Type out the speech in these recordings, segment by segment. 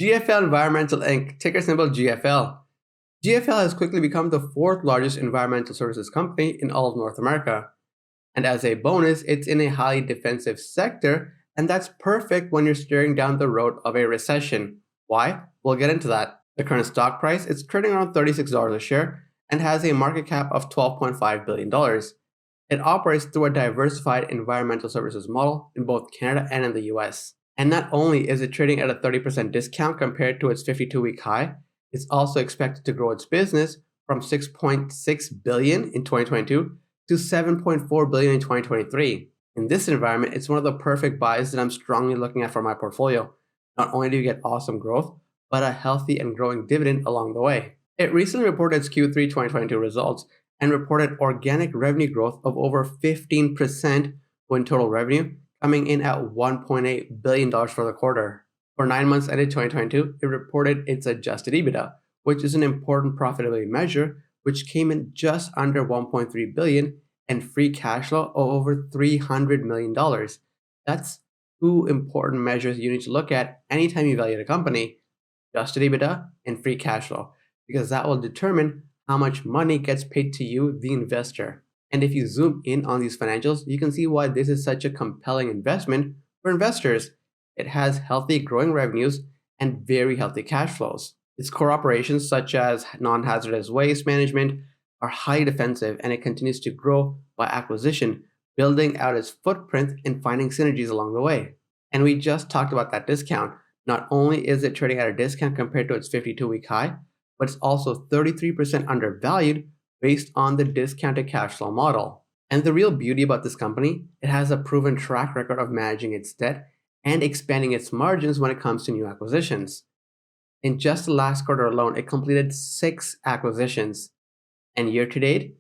GFL Environmental Inc., ticker symbol GFL. GFL has quickly become the fourth largest environmental services company in all of North America. And as a bonus, it's in a highly defensive sector, and that's perfect when you're staring down the road of a recession. Why? We'll get into that. The current stock price is trading around $36 a share and has a market cap of $12.5 billion. It operates through a diversified environmental services model in both Canada and in the US. And not only is it trading at a 30% discount compared to its 52-week high, it's also expected to grow its business from $6.6 billion in 2022 to $7.4 billion in 2023. In this environment, it's one of the perfect buys that I'm strongly looking at for my portfolio. Not only do you get awesome growth, but a healthy and growing dividend along the way. It recently reported its Q3 2022 results and reported organic revenue growth of over 15% when total revenue coming in at $1.8 billion for the quarter. For 9 months ended 2022, it reported its adjusted EBITDA, which is an important profitability measure, which came in just under $1.3 billion and free cash flow of over $300 million. That's two important measures you need to look at anytime you evaluate a company: adjusted EBITDA and free cash flow, because that will determine how much money gets paid to you, the investor. And if you zoom in on these financials, you can see why this is such a compelling investment for investors. It has healthy growing revenues and very healthy cash flows. Its core operations, such as non-hazardous waste management, are highly defensive, and it continues to grow by acquisition, building out its footprint and finding synergies along the way. And we just talked about that discount. Not only is it trading at a discount compared to its 52-week high, but it's also 33% undervalued based on the discounted cash flow model. And the real beauty about this company, it has a proven track record of managing its debt and expanding its margins when it comes to new acquisitions. In just the last quarter alone, it completed 6 acquisitions. And year to date,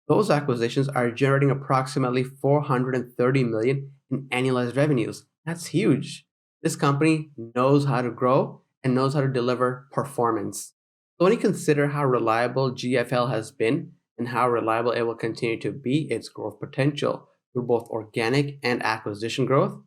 those acquisitions are generating approximately $430 million in annualized revenues. That's huge. This company knows how to grow and knows how to deliver performance. So when you consider how reliable GFL has been and how reliable it will continue to be, its growth potential through both organic and acquisition growth,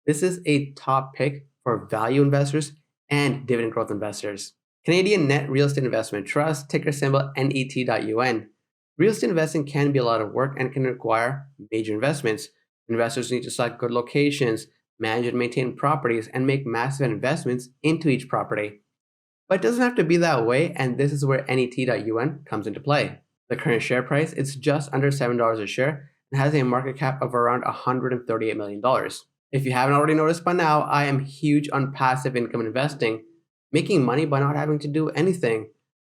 this is a top pick for value investors and dividend growth investors. Canadian Net Real Estate Investment Trust, ticker symbol NET.UN. Real estate investing can be a lot of work and can require major investments. Investors need to select good locations, manage and maintain properties, and make massive investments into each property. But it doesn't have to be that way, and this is where NET.UN comes into play. The current share price is just under $7 a share and has a market cap of around $138 million. If you haven't already noticed by now, I am huge on passive income investing, making money by not having to do anything.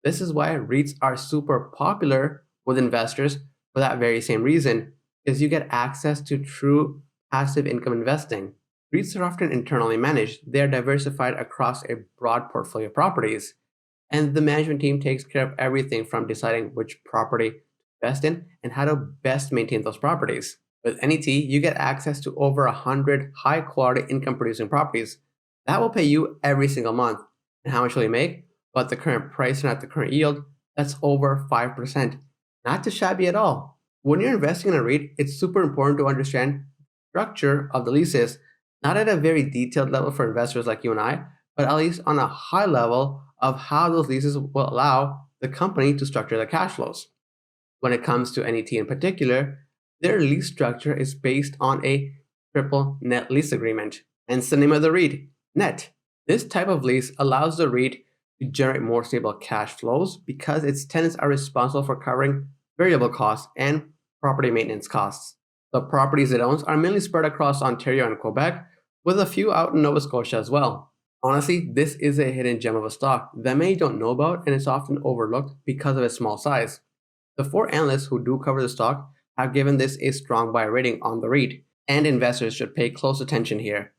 This is why REITs are super popular with investors for that very same reason, is you get access to true passive income investing. REITs are often internally managed. They are diversified across a broad portfolio of properties, and the management team takes care of everything from deciding which property to invest in and how to best maintain those properties. With NET, you get access to over 100 high-quality income-producing properties that will pay you every single month. And how much will you make? Well, at the current price and at the current yield, that's over 5%. Not too shabby at all. When you're investing in a REIT, it's super important to understand the structure of the leases, not at a very detailed level for investors like you and I, but at least on a high level of how those leases will allow the company to structure their cash flows. When it comes to NET in particular, their lease structure is based on a triple net lease agreement. Hence the name of the REIT, NET. This type of lease allows the REIT to generate more stable cash flows because its tenants are responsible for covering variable costs and property maintenance costs. The properties it owns are mainly spread across Ontario and Quebec, with a few out in Nova Scotia as well. Honestly, this is a hidden gem of a stock that many don't know about, and it's often overlooked because of its small size. The 4 analysts who do cover the stock have given this a strong buy rating on the REIT, and investors should pay close attention here.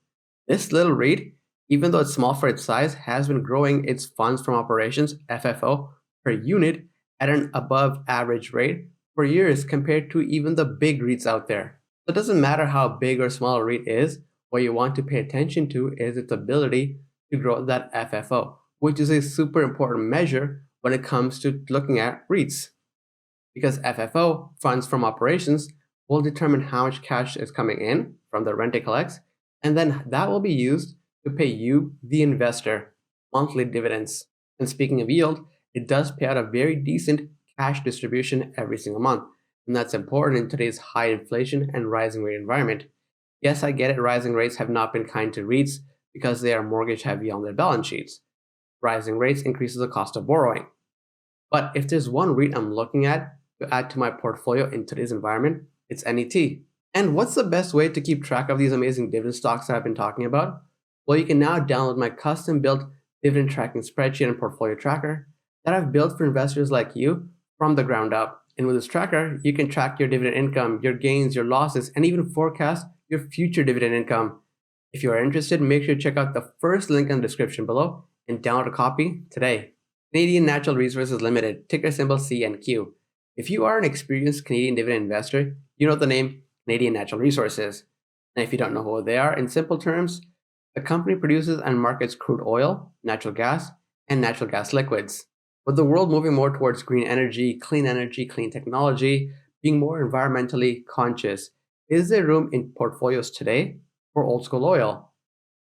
This little REIT, even though it's small for its size, has been growing its funds from operations, FFO, per unit at an above average rate for years compared to even the big REITs out there. So it doesn't matter how big or small a REIT is, what you want to pay attention to is its ability to grow that FFO, which is a super important measure when it comes to looking at REITs. Because FFO, funds from operations, will determine how much cash is coming in from the rent it collects, and then that will be used to pay you, the investor. monthly dividends. And speaking of yield, it does pay out a very decent cash distribution every single month. And that's important in today's high inflation and rising rate environment. Yes, I get it, rising rates have not been kind to REITs because they are mortgage heavy on their balance sheets. Rising rates increases the cost of borrowing. But if there's one REIT I'm looking at to add to my portfolio in today's environment, it's NET. And what's the best way to keep track of these amazing dividend stocks that I've been talking about? Well, you can now download my custom built dividend tracking spreadsheet and portfolio tracker that I've built for investors like you from the ground up. And with this tracker, you can track your dividend income, your gains, your losses, and even forecast your future dividend income. If you are interested, make sure to check out the first link in the description below and download a copy today. Canadian Natural Resources Limited, ticker symbol CNQ. If you are an experienced Canadian dividend investor, you know the name Canadian Natural Resources. And if you don't know who they are, in simple terms, the company produces and markets crude oil, natural gas, and natural gas liquids. With the world moving more towards green energy, clean technology, being more environmentally conscious, is there room in portfolios today for old school oil?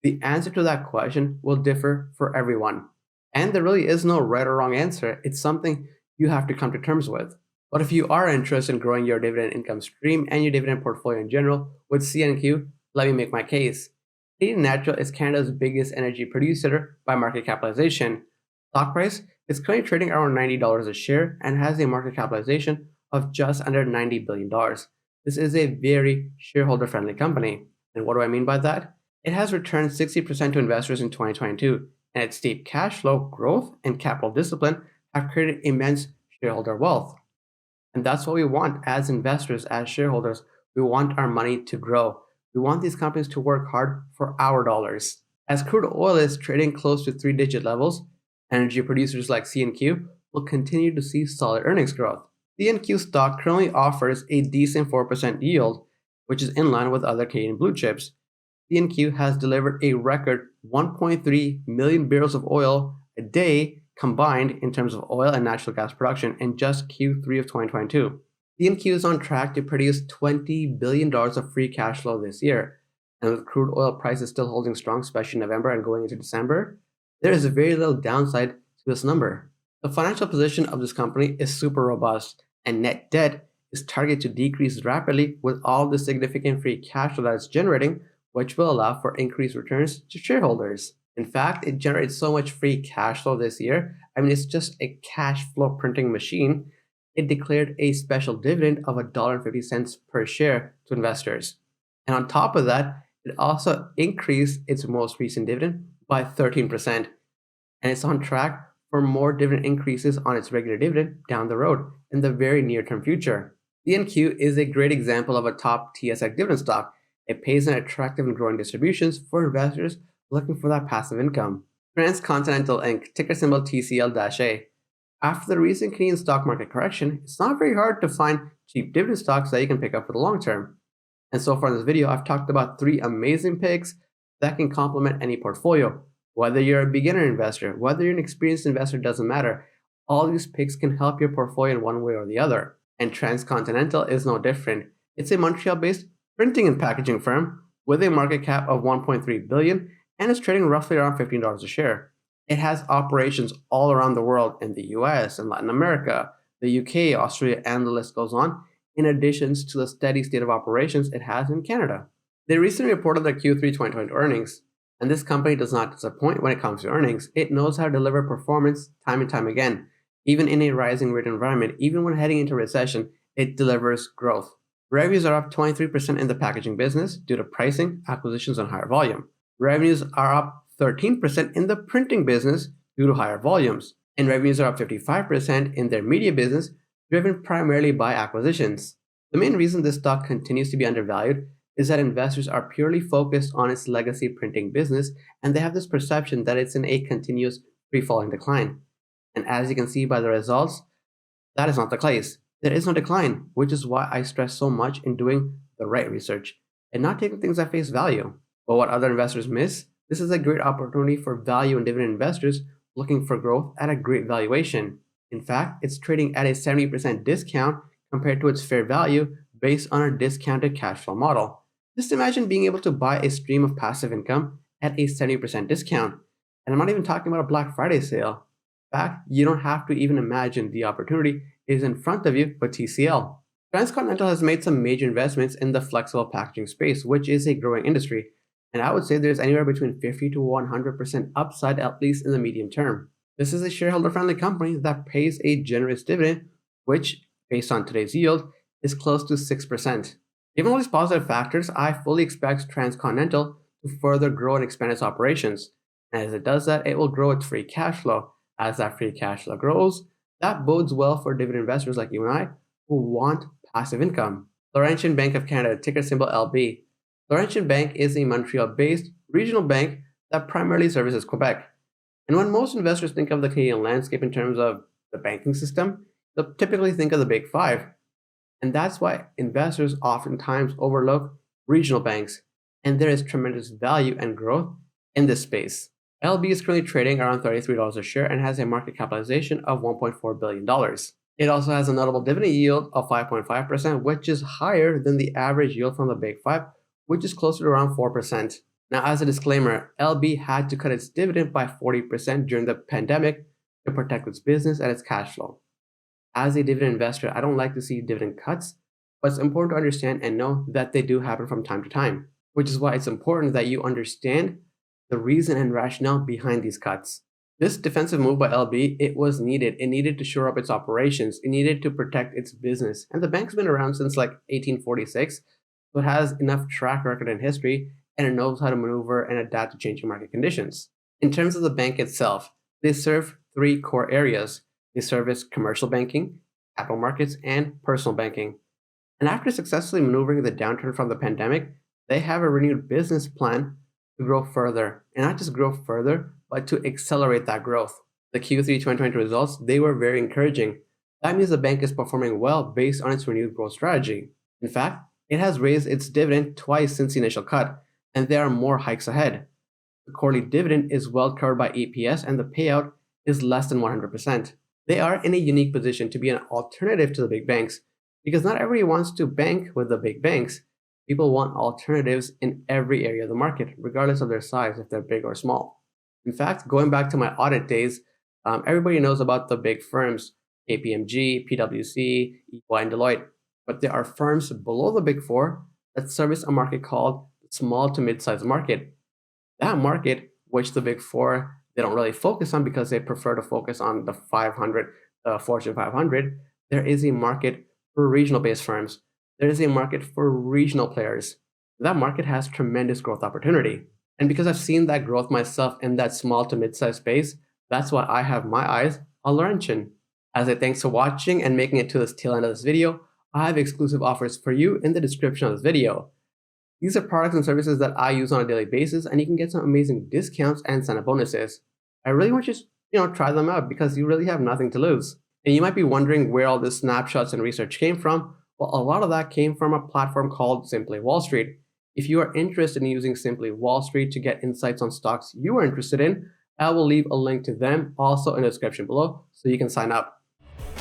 The answer to that question will differ for everyone. And there really is no right or wrong answer. It's something you have to come to terms with. But if you are interested in growing your dividend income stream and your dividend portfolio in general with CNQ, let me make my case. Canadian Natural is Canada's biggest energy producer by market capitalization. Stock price is currently trading around $90 a share and has a market capitalization of just under $90 billion. This is a very shareholder-friendly company. And what do I mean by that? It has returned 60% to investors in 2022, and its steep cash flow growth and capital discipline have created immense shareholder wealth. And that's what we want as investors, as shareholders. We want our money to grow. We want these companies to work hard for our dollars. As crude oil is trading close to three-digit levels, energy producers like CNQ will continue to see solid earnings growth. CNQ stock currently offers a decent 4% yield, which is in line with other Canadian blue chips. CNQ has delivered a record 1.3 million barrels of oil a day combined in terms of oil and natural gas production in just Q3 of 2022. CNQ is on track to produce $20 billion of free cash flow this year. And with crude oil prices still holding strong, especially in November and going into December, there is very little downside to this number. The financial position of this company is super robust, and net debt is targeted to decrease rapidly with all the significant free cash flow that it's generating, which will allow for increased returns to shareholders. In fact, it generates so much free cash flow this year. I mean, it's just a cash flow printing machine. It declared a special dividend of $1.50 per share to investors. And on top of that, it also increased its most recent dividend by 13%. And it's on track for more dividend increases on its regular dividend down the road in the very near-term future. CNQ is a great example of a top TSX dividend stock. It pays an attractive and growing distributions for investors looking for that passive income. Transcontinental Inc., ticker symbol TCL-A. After the recent Canadian stock market correction, it's not very hard to find cheap dividend stocks that you can pick up for the long term. And so far in this video, I've talked about 3 amazing picks that can complement any portfolio. Whether you're a beginner investor, whether you're an experienced investor, doesn't matter. All these picks can help your portfolio in one way or the other. And Transcontinental is no different. It's a Montreal-based printing and packaging firm with a market cap of $1.3 billion and is trading roughly around $15 a share. It has operations all around the world in the US and Latin America, the UK, Australia, and the list goes on, in addition to the steady state of operations it has in Canada. They recently reported their Q3 2020 earnings, and this company does not disappoint when it comes to earnings. It knows how to deliver performance time and time again. Even in a rising rate environment, even when heading into recession, it delivers growth. Revenues are up 23% in the packaging business due to pricing, acquisitions, and higher volume. Revenues are up 13% in the printing business due to higher volumes. And revenues are up 55% in their media business, driven primarily by acquisitions. The main reason this stock continues to be undervalued is that investors are purely focused on its legacy printing business, and they have this perception that it's in a continuous free-falling decline. And as you can see by the results, that is not the case. There is no decline, which is why I stress so much in doing the right research and not taking things at face value. But what other investors miss, this is a great opportunity for value and dividend investors looking for growth at a great valuation. In fact, it's trading at a 70% discount compared to its fair value based on a discounted cash flow model. Just imagine being able to buy a stream of passive income at a 70% discount. And I'm not even talking about a Black Friday sale. In fact, you don't have to even imagine the opportunity is in front of you with TCL. Transcontinental has made some major investments in the flexible packaging space, which is a growing industry. And I would say there's anywhere between 50 to 100% upside, at least in the medium term. This is a shareholder-friendly company that pays a generous dividend, which, based on today's yield, is close to 6%. Given all these positive factors, I fully expect Transcontinental to further grow and expand its operations. And as it does that, it will grow its free cash flow. As that free cash flow grows, that bodes well for dividend investors like you and I who want passive income. Laurentian Bank of Canada, ticker symbol LB. Laurentian Bank is a Montreal-based regional bank that primarily services Quebec. And when most investors think of the Canadian landscape in terms of the banking system, they'll typically think of the Big Five. And that's why investors oftentimes overlook regional banks. And there is tremendous value and growth in this space. LB is currently trading around $33 a share and has a market capitalization of $1.4 billion. It also has a notable dividend yield of 5.5%, which is higher than the average yield from the Big Five, which is closer to around 4%. Now, as a disclaimer, LB had to cut its dividend by 40% during the pandemic to protect its business and its cash flow. As a dividend investor, I don't like to see dividend cuts, but it's important to understand and know that they do happen from time to time, which is why it's important that you understand the reason and rationale behind these cuts. This defensive move by LB, it was needed. It needed to shore up its operations. It needed to protect its business. And the bank's been around since like 1846, so it has enough track record and history, and it knows how to maneuver and adapt to changing market conditions. In terms of the bank itself, they serve three core areas. They service commercial banking, capital markets, and personal banking. And after successfully maneuvering the downturn from the pandemic, they have a renewed business plan to grow further. And not just grow further, but to accelerate that growth. The Q3 2020 results, they were very encouraging. That means the bank is performing well based on its renewed growth strategy. In fact, it has raised its dividend twice since the initial cut, and there are more hikes ahead. The quarterly dividend is well covered by EPS, and the payout is less than 100%. They are in a unique position to be an alternative to the big banks, because not everybody wants to bank with the big banks. People want alternatives in every area of the market, regardless of their size, if they're big or small. In fact, going back to my audit days, everybody knows about the big firms, KPMG, PwC, EY, and Deloitte. But there are firms below the big four that service a market called small to mid-sized market. That market, which the big four, they don't really focus on because they prefer to focus on the 500, Fortune 500. There is a market for regional-based firms. There is a market for regional players. That market has tremendous growth opportunity. And because I've seen that growth myself in that small to mid-sized space, that's why I have my eyes on Laurentian. As a thanks for watching and making it to this tail end of this video, I have exclusive offers for you in the description of this video. These are products and services that I use on a daily basis, and you can get some amazing discounts and sign-up bonuses. I really want you to try them out because you really have nothing to lose. And you might be wondering where all this snapshots and research came from. Well, a lot of that came from a platform called Simply Wall Street. If you are interested in using Simply Wall Street to get insights on stocks you are interested in, I will leave a link to them also in the description below so you can sign up.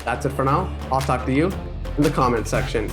That's it for now. I'll talk to you in the comments section.